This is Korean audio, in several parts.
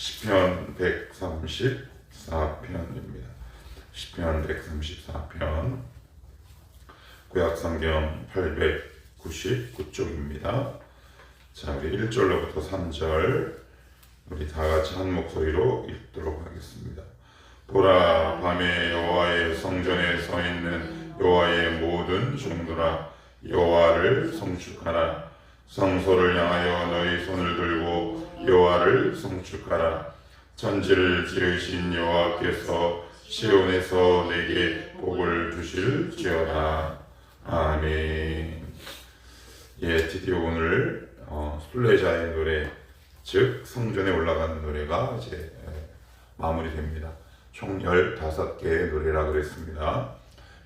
시편 134편입니다. 시편 134편 구약성경 899쪽입니다. 자, 우리 1절로부터 3절 우리 다같이 한 목소리로 읽도록 하겠습니다. 보라, 밤에 여호와의 성전에 서 있는 여호와의 모든 종들아, 여호와를 송축하라. 성소를 향하여 너희 손을 들고 여호와를 송축하라. 천지를 지으신 여호와께서 시온에서 내게 복을 주실지어다. 아멘. 예, 드디어 오늘 순례자의 노래, 즉 성전에 올라가는 노래가 이제 마무리됩니다. 총 15개의 노래라고 그랬습니다.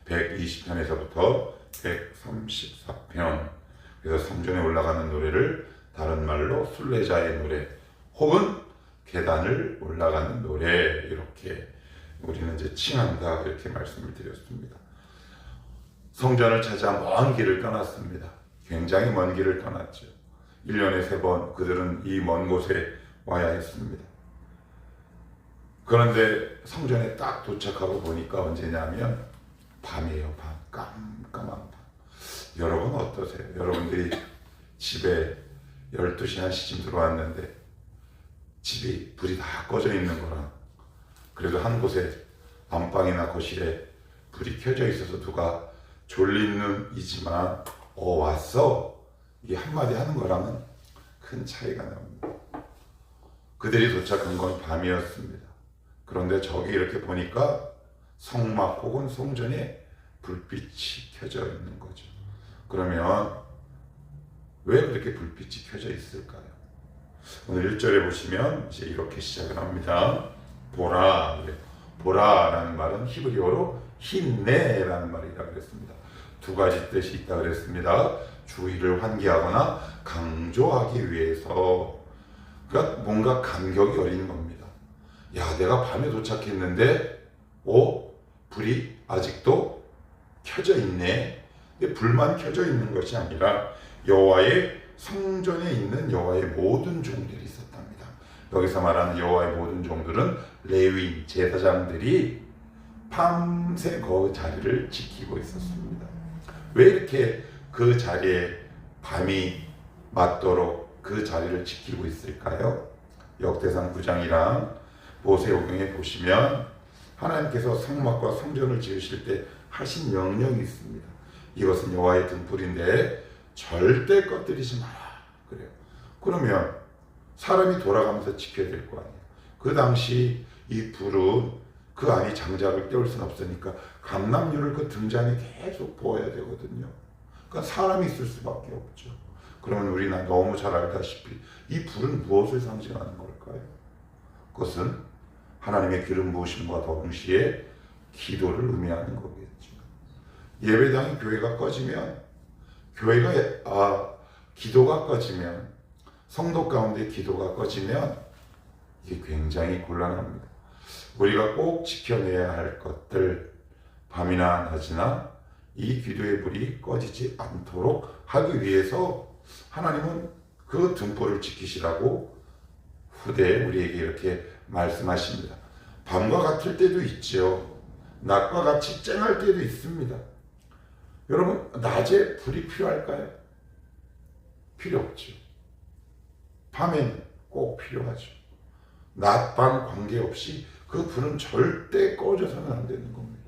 120편에서부터 134편. 그래서 성전에 올라가는 노래를 다른 말로 순례자의 노래 혹은 계단을 올라가는 노래, 이렇게 우리는 이제 칭한다, 이렇게 말씀을 드렸습니다. 성전을 찾아 먼 길을 떠났습니다. 굉장히 먼 길을 떠났죠. 1년에 3번 그들은 이 먼 곳에 와야 했습니다. 그런데 성전에 딱 도착하고 보니까 언제냐면 밤이에요. 밤. 깜깜한 밤. 여러분 어떠세요? 여러분들이 집에 12시 1시쯤 들어왔는데 집이 불이 다 꺼져 있는 거랑, 그래도 한 곳에 안방이나 거실에 불이 켜져 있어서 누가 졸린 눈이지만 왔어, 이 한마디 하는 거랑은 큰 차이가 납니다. 그들이 도착한 건 밤이었습니다. 그런데 저기 이렇게 보니까 성막 혹은 성전에 불빛이 켜져 있는 거죠. 그러면 왜 그렇게 불빛이 켜져 있을까요? 오늘 1절에 보시면 이제 이렇게 시작을 합니다. 보라. 보라라는 말은 히브리어로 힌네라는 말이라고 그랬습니다. 두 가지 뜻이 있다고 그랬습니다. 주의를 환기하거나 강조하기 위해서. 그러니까 뭔가 감격이 어린 겁니다. 야, 내가 밤에 도착했는데 불이 아직도 켜져 있네. 근데 불만 켜져 있는 것이 아니라 여호와의 성전에 있는 여호와의 모든 종들이 있었답니다. 여기서 말하는 여호와의 모든 종들은 레위인, 제사장들이 밤새 그 자리를 지키고 있었습니다. 왜 이렇게 그 자리에 밤이 맞도록 그 자리를 지키고 있을까요? 역대상 9장이랑 모세오경에 보시면 하나님께서 성막과 성전을 지으실 때 하신 명령이 있습니다. 이것은 여호와의 등불인데 절대 꺼뜨리지 마라, 그래요. 그러면 사람이 돌아가면서 지켜야 될 거 아니에요. 그 당시 이 불은 그 안에 장작을 떼올 수는 없으니까 감람류를 그 등잔에 계속 부어야 되거든요. 그러니까 사람이 있을 수밖에 없죠. 그러면 우리는 너무 잘 알다시피 이 불은 무엇을 상징하는 걸까요? 그것은 하나님의 기름 부으심과 동시에 기도를 의미하는 거겠죠. 예배당이 교회가 꺼지면, 기도가 꺼지면, 성도 가운데 기도가 꺼지면 이게 굉장히 곤란합니다. 우리가 꼭 지켜내야 할 것들, 밤이나 낮이나 이 기도의 불이 꺼지지 않도록 하기 위해서 하나님은 그 등불을 지키시라고 후대에 우리에게 이렇게 말씀하십니다. 밤과 같을 때도 있죠. 낮과 같이 쨍할 때도 있습니다. 여러분, 낮에 불이 필요할까요? 필요 없죠. 밤에는 꼭 필요하죠. 낮, 밤 관계없이 그 불은 절대 꺼져서는 안 되는 겁니다.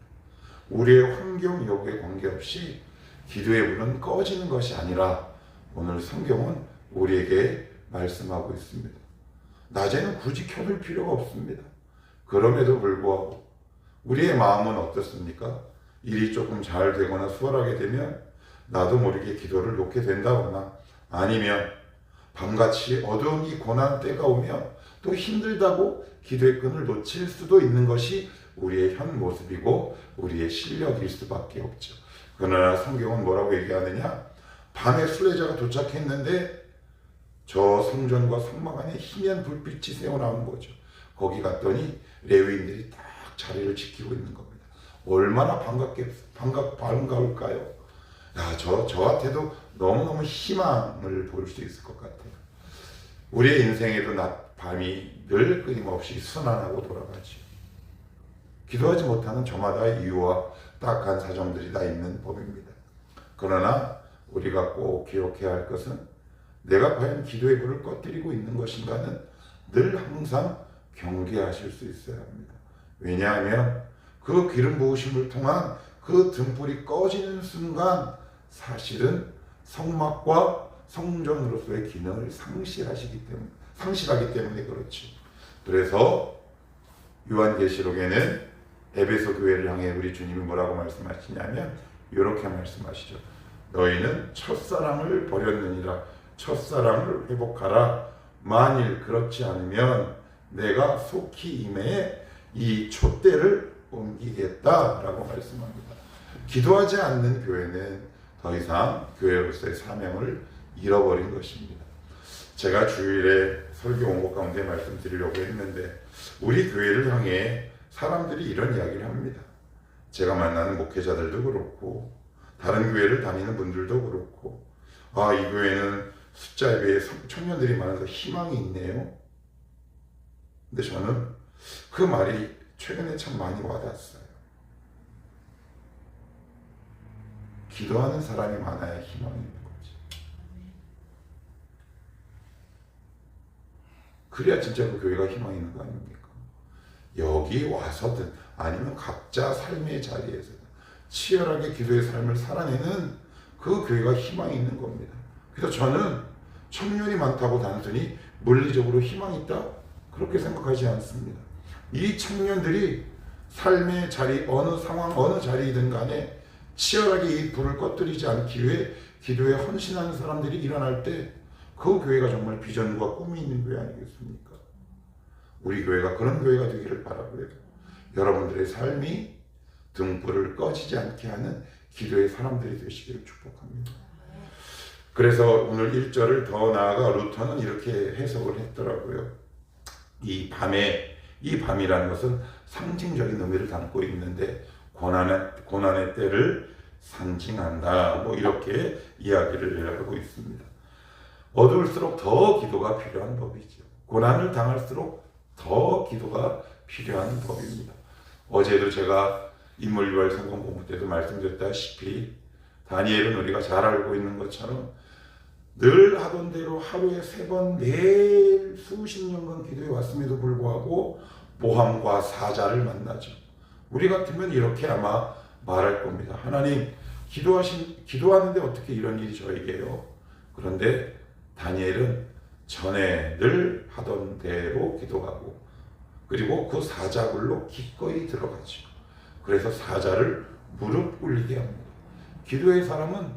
우리의 환경 여부에 관계없이 기도의 불은 꺼지는 것이 아니라 오늘 성경은 우리에게 말씀하고 있습니다. 낮에는 굳이 켜둘 필요가 없습니다. 그럼에도 불구하고 우리의 마음은 어떻습니까? 일이 조금 잘 되거나 수월하게 되면 나도 모르게 기도를 놓게 된다거나, 아니면 밤같이 어두운 이 고난 때가 오면 또 힘들다고 기도의 끈을 놓칠 수도 있는 것이 우리의 현 모습이고 우리의 실력일 수밖에 없죠. 그러나 성경은 뭐라고 얘기하느냐? 밤에 순례자가 도착했는데 저 성전과 성막 안에 희미한 불빛이 새어나온 거죠. 거기 갔더니 레위인들이 딱 자리를 지키고 있는 겁니다. 얼마나 반가울까요? 야, 저한테도 너무너무 희망을 볼 수 있을 것 같아요. 우리의 인생에도 밤이 늘 끊임없이 순환하고 돌아가죠. 기도하지 못하는 저마다의 이유와 딱한 사정들이 다 있는 법입니다. 그러나 우리가 꼭 기억해야 할 것은 내가 과연 기도의 불을 꺼뜨리고 있는 것인가는 늘 항상 경계하실 수 있어야 합니다. 왜냐하면 그 기름 부으심을 통한 그 등불이 꺼지는 순간 사실은 성막과 성전으로서의 기능을 상실하기 때문에 그렇죠. 그래서 요한계시록에는 에베소 교회를 향해 우리 주님이 뭐라고 말씀하시냐면 이렇게 말씀하시죠. 너희는 첫사랑을 버렸느니라. 첫사랑을 회복하라. 만일 그렇지 않으면 내가 속히 임해 이 촛대를 옮기겠다라고 말씀합니다. 기도하지 않는 교회는 더 이상 교회로서의 사명을 잃어버린 것입니다. 제가 주일에 설교 원고 가운데 말씀드리려고 했는데 우리 교회를 향해 사람들이 이런 이야기를 합니다. 제가 만나는 목회자들도 그렇고 다른 교회를 다니는 분들도 그렇고 이 교회는 숫자에 비해 청년들이 많아서 희망이 있네요. 근데 저는 그 말이 최근에 참 많이 와닿았어요. 기도하는 사람이 많아야 희망이 있는 거지. 그래야 진짜 그 교회가 희망이 있는 거 아닙니까? 여기 와서든 아니면 각자 삶의 자리에서 치열하게 기도의 삶을 살아내는 그 교회가 희망이 있는 겁니다. 그래서 저는 청년이 많다고 단순히 물리적으로 희망이 있다? 그렇게 생각하지 않습니다. 이 청년들이 삶의 자리, 어느 상황, 어느 자리이든 간에 치열하게 이 불을 꺼뜨리지 않기 위해 기도에 헌신하는 사람들이 일어날 때 그 교회가 정말 비전과 꿈이 있는 교회 아니겠습니까? 우리 교회가 그런 교회가 되기를 바라고요. 여러분들의 삶이 등불을 꺼지지 않게 하는 기도의 사람들이 되시기를 축복합니다. 그래서 오늘 1절을 더 나아가 루터는 이렇게 해석을 했더라고요. 이 밤이라는 것은 상징적인 의미를 담고 있는데 고난의 때를 상징한다. 이렇게 이야기를 하고 있습니다. 어두울수록 더 기도가 필요한 법이죠. 고난을 당할수록 더 기도가 필요한 법입니다. 어제도 제가 인물별 성경 공부 때도 말씀드렸다시피 다니엘은 우리가 잘 알고 있는 것처럼 늘 하던 대로 하루에 3번 매일 수십 년간 기도해 왔음에도 불구하고 모함과 사자를 만나죠. 우리 같으면 이렇게 아마 말할 겁니다. 하나님, 기도하는데 어떻게 이런 일이 저에게요? 그런데 다니엘은 전에 늘 하던 대로 기도하고 그리고 그 사자굴로 기꺼이 들어가죠. 그래서 사자를 무릎 꿇리게 합니다. 기도의 사람은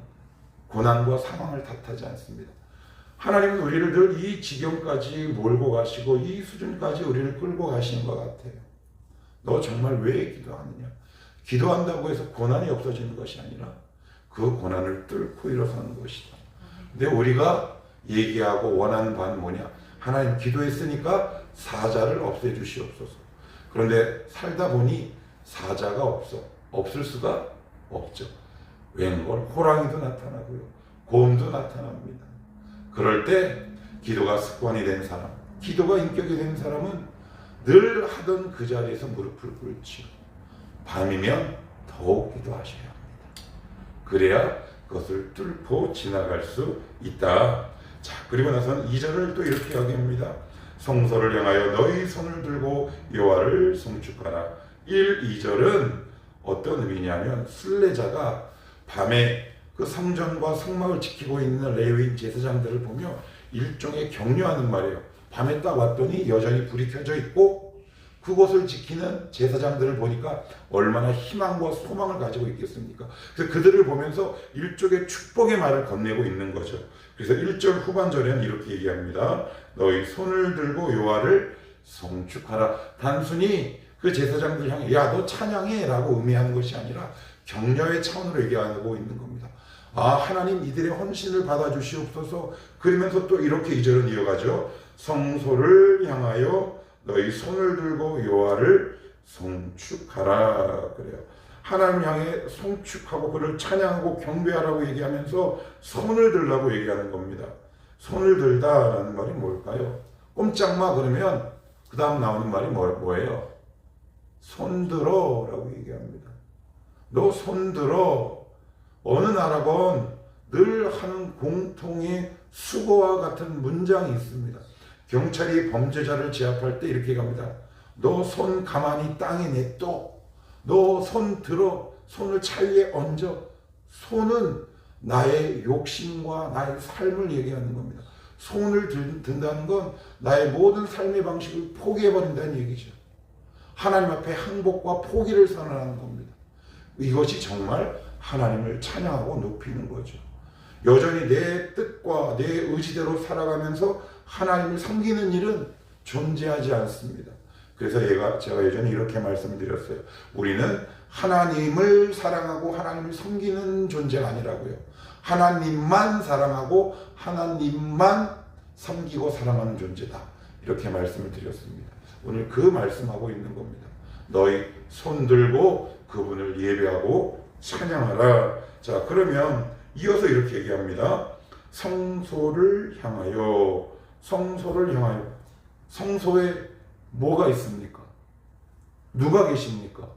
고난과 상황을 탓하지 않습니다. 하나님은 우리를 늘 이 지경까지 몰고 가시고 이 수준까지 우리를 끌고 가시는 것 같아요. 너 정말 왜 기도하느냐? 기도한다고 해서 고난이 없어지는 것이 아니라 그 고난을 뚫고 일어서는 것이다. 근데 우리가 얘기하고 원하는 바는 뭐냐? 하나님, 기도했으니까 사자를 없애주시옵소서. 그런데 살다 보니 사자가 없을 수가 없죠. 웬걸 호랑이도 나타나고요, 곰도 나타납니다. 그럴 때 기도가 습관이 된 사람, 기도가 인격이 된 사람은 늘 하던 그 자리에서 무릎을 꿇지요. 밤이면 더욱 기도하셔야 합니다. 그래야 그것을 뚫고 지나갈 수 있다. 자, 그리고 나서는 2절을 또 이렇게 이야기합니다. 성소를 향하여 너희 손을 들고 여호와를 송축하라. 1, 2절은 어떤 의미냐면 순례자가 밤에 그 성전과 성막을 지키고 있는 레위인 제사장들을 보며 일종의 격려하는 말이에요. 밤에 딱 왔더니 여전히 불이 켜져 있고 그곳을 지키는 제사장들을 보니까 얼마나 희망과 소망을 가지고 있겠습니까? 그래서 그들을 보면서 일종의 축복의 말을 건네고 있는 거죠. 그래서 1절 후반절에는 이렇게 얘기합니다. 너희 손을 들고 여호와를 송축하라. 단순히 그 제사장들 향해 야, 너 찬양해 라고 의미하는 것이 아니라 격려의 차원으로 얘기하고 있는 겁니다. 하나님, 이들의 헌신을 받아주시옵소서. 그러면서 또 이렇게 2절은 이어가죠. 성소를 향하여 너희 손을 들고 여호와를 송축하라. 그래요. 하나님 향해 송축하고 그를 찬양하고 경배하라고 얘기하면서 손을 들라고 얘기하는 겁니다. 손을 들다라는 말이 뭘까요? 꼼짝마 그러면 그 다음 나오는 말이 뭐예요? 손들어 라고 얘기합니다. 너 손들어. 어느 나라건 늘 하는 공통의 수고와 같은 문장이 있습니다. 경찰이 범죄자를 제압할 때 이렇게 갑니다. 너 손 가만히 땅에 냅둬. 너 손 들어. 손을 차 위에 얹어. 손은 나의 욕심과 나의 삶을 얘기하는 겁니다. 손을 든다는 건 나의 모든 삶의 방식을 포기해버린다는 얘기죠. 하나님 앞에 항복과 포기를 선언하는 겁니다. 이것이 정말 하나님을 찬양하고 높이는 거죠. 여전히 내 뜻과 내 의지대로 살아가면서 하나님을 섬기는 일은 존재하지 않습니다. 그래서 제가 예전에 이렇게 말씀드렸어요. 우리는 하나님을 사랑하고 하나님을 섬기는 존재가 아니라고요. 하나님만 사랑하고 하나님만 섬기고 사랑하는 존재다. 이렇게 말씀을 드렸습니다. 오늘 그 말씀하고 있는 겁니다. 너희 손 들고 그분을 예배하고 찬양하라. 자, 그러면 이어서 이렇게 얘기합니다. 성소를 향하여. 성소를 향하여. 성소에 뭐가 있습니까? 누가 계십니까?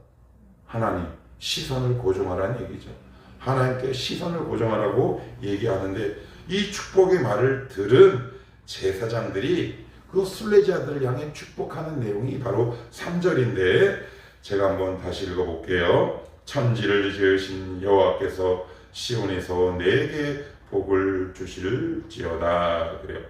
하나님. 시선을 고정하라는 얘기죠. 하나님께 시선을 고정하라고 얘기하는데, 이 축복의 말을 들은 제사장들이 그 순례자들을 향해 축복하는 내용이 바로 3절인데 제가 한번 다시 읽어볼게요. 천지를 지으신 여호와께서 시온에서 내게 복을 주실지어다. 그래요.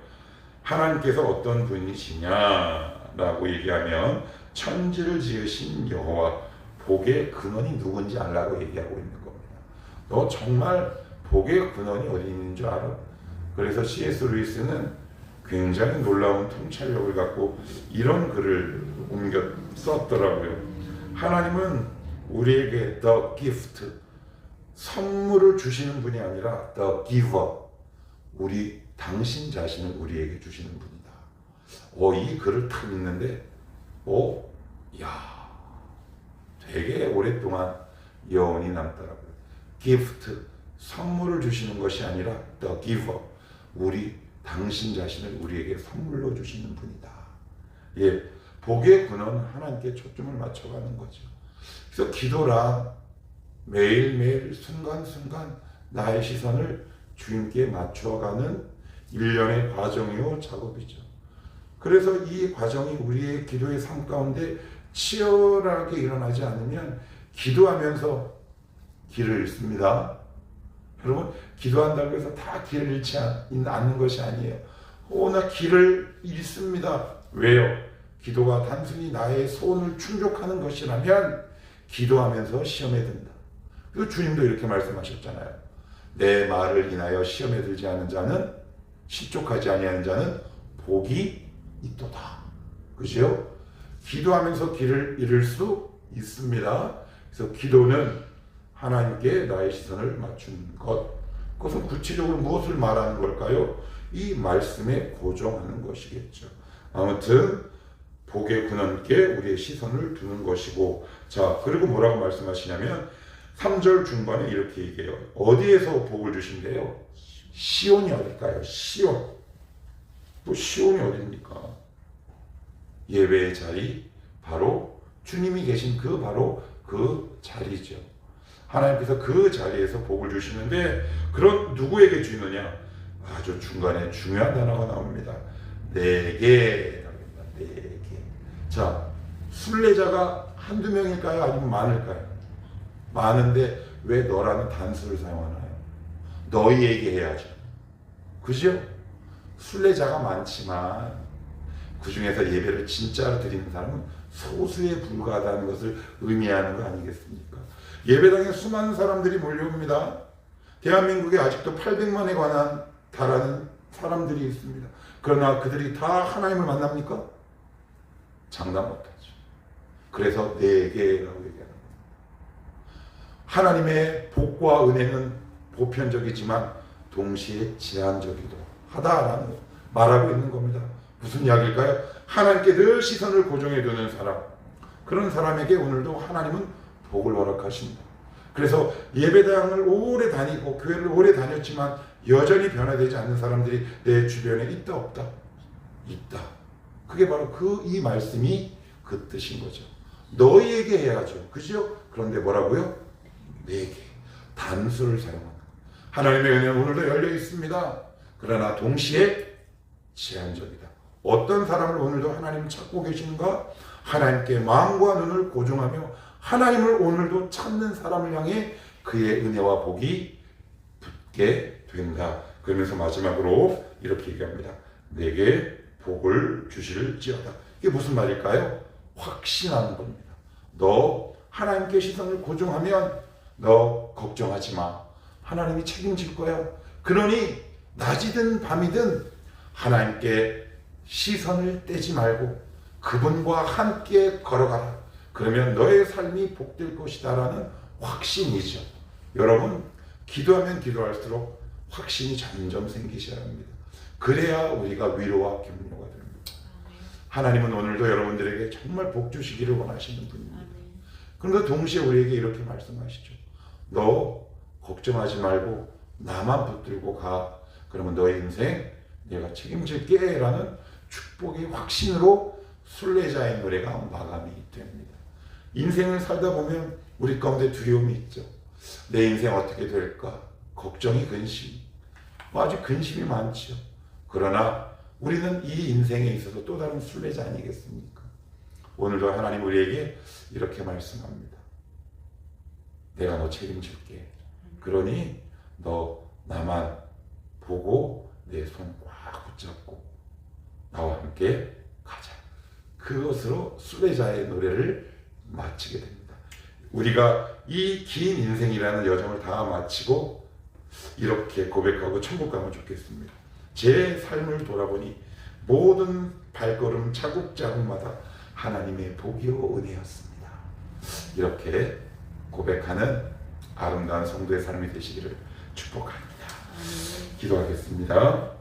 하나님께서 어떤 분이시냐라고 얘기하면 천지를 지으신 여호와, 복의 근원이 누군지 알라고 얘기하고 있는 겁니다. 너 정말 복의 근원이 어디 있는 줄 알아? 그래서 C.S. 루이스는 굉장히 놀라운 통찰력을 갖고 이런 글을 옮겨 썼더라고요. 하나님은 우리에게 the gift, 선물을 주시는 분이 아니라 the giver, 당신 자신을 우리에게 주시는 분이다. 이 글을 탁 읽는데 되게 오랫동안 여운이 남더라고요. gift, 선물을 주시는 것이 아니라 the giver, 당신 자신을 우리에게 선물로 주시는 분이다. 예, 복의 근원 하나님께 초점을 맞춰가는 거죠. 그래서 기도란 매일매일 순간순간 나의 시선을 주님께 맞춰가는 일련의 과정이요 작업이죠. 그래서 이 과정이 우리의 기도의 삶 가운데 치열하게 일어나지 않으면 기도하면서 길을 잃습니다. 여러분, 기도한다고 해서 다 길을 잃지 않는 것이 아니에요. 나 길을 잃습니다. 왜요? 기도가 단순히 나의 소원을 충족하는 것이라면 기도하면서 시험에 든다. 그리고 주님도 이렇게 말씀하셨잖아요. 내 말을 인하여 시험에 들지 않은 자는, 실족하지 아니하는 자는 복이 있도다. 그죠? 기도하면서 길을 잃을 수 있습니다. 그래서 기도는 하나님께 나의 시선을 맞춘 것. 그것은 구체적으로 무엇을 말하는 걸까요? 이 말씀에 고정하는 것이겠죠. 아무튼 복의 근원께 우리의 시선을 두는 것이고, 자, 그리고 뭐라고 말씀하시냐면 3절 중반에 이렇게 얘기해요. 어디에서 복을 주신대요? 시온이 어딜까요? 시온. 또 시온이 어디입니까? 예배의 자리, 바로 주님이 계신 바로 그 자리죠. 하나님께서 그 자리에서 복을 주시는데, 그런 누구에게 주느냐? 아주 중간에 중요한 단어가 나옵니다. 내게. 내게. 자, 순례자가 한두 명일까요? 아니면 많을까요? 많은데 왜 너라는 단수를 사용하나요? 너희에게 해야죠. 그죠? 순례자가 많지만 그 중에서 예배를 진짜로 드리는 사람은 소수에 불과하다는 것을 의미하는 거 아니겠습니까? 예배당에 수많은 사람들이 몰려옵니다. 대한민국에 아직도 800만에 달하는 사람들이 있습니다. 그러나 그들이 다 하나님을 만납니까? 장담 못하죠. 그래서 내게라고 얘기하는 거예요. 하나님의 복과 은혜는 보편적이지만 동시에 제한적이기도 하다라는 말하고 있는 겁니다. 무슨 이야기일까요? 하나님께 늘 시선을 고정해 두는 사람, 그런 사람에게 오늘도 하나님은 복을 허락하십니다. 그래서 예배당을 오래 다니고 교회를 오래 다녔지만 여전히 변화되지 않는 사람들이 내 주변에 있다 없다? 있다. 그게 바로 이 말씀이 그 뜻인 거죠. 너희에게 해야죠. 그죠? 그런데 뭐라고요? 내게. 단수를 사용하는. 하나님의 은혜는 오늘도 열려 있습니다. 그러나 동시에 제한적이다. 어떤 사람을 오늘도 하나님 찾고 계신가? 하나님께 마음과 눈을 고정하며 하나님을 오늘도 찾는 사람을 향해 그의 은혜와 복이 붙게 된다. 그러면서 마지막으로 이렇게 얘기합니다. 내게 복을 주실지어다. 이게 무슨 말일까요? 확신하는 겁니다. 너 하나님께 시선을 고정하면 너 걱정하지 마. 하나님이 책임질 거야. 그러니 낮이든 밤이든 하나님께 시선을 떼지 말고 그분과 함께 걸어가라. 그러면 너의 삶이 복될 것이다 라는 확신이죠. 여러분, 기도하면 기도할수록 확신이 점점 생기셔야 합니다. 그래야 우리가 위로와 격려가 됩니다. 하나님은 오늘도 여러분들에게 정말 복 주시기를 원하시는 분입니다. 그런데 동시에 우리에게 이렇게 말씀하시죠. 너 걱정하지 말고 나만 붙들고 가. 그러면 너의 인생 내가 책임질게 라는 축복의 확신으로 순례자의 노래가 마감이 됩니다. 인생을 살다 보면 우리 가운데 두려움이 있죠. 내 인생 어떻게 될까? 걱정이 근심. 아주 근심이 많죠. 그러나 우리는 이 인생에 있어서 또 다른 순례자 아니겠습니까? 오늘도 하나님 우리에게 이렇게 말씀합니다. 내가 너 책임질게. 그러니 너 나만 보고 내 손 꽉 붙잡고 나와 함께 가자. 그것으로 순례자의 노래를 마치게 됩니다. 우리가 이 긴 인생이라는 여정을 다 마치고 이렇게 고백하고 천국 가면 좋겠습니다. 제 삶을 돌아보니 모든 발걸음 자국자국마다 하나님의 복이요 은혜였습니다. 이렇게 고백하는 아름다운 성도의 삶이 되시기를 축복합니다. 기도하겠습니다.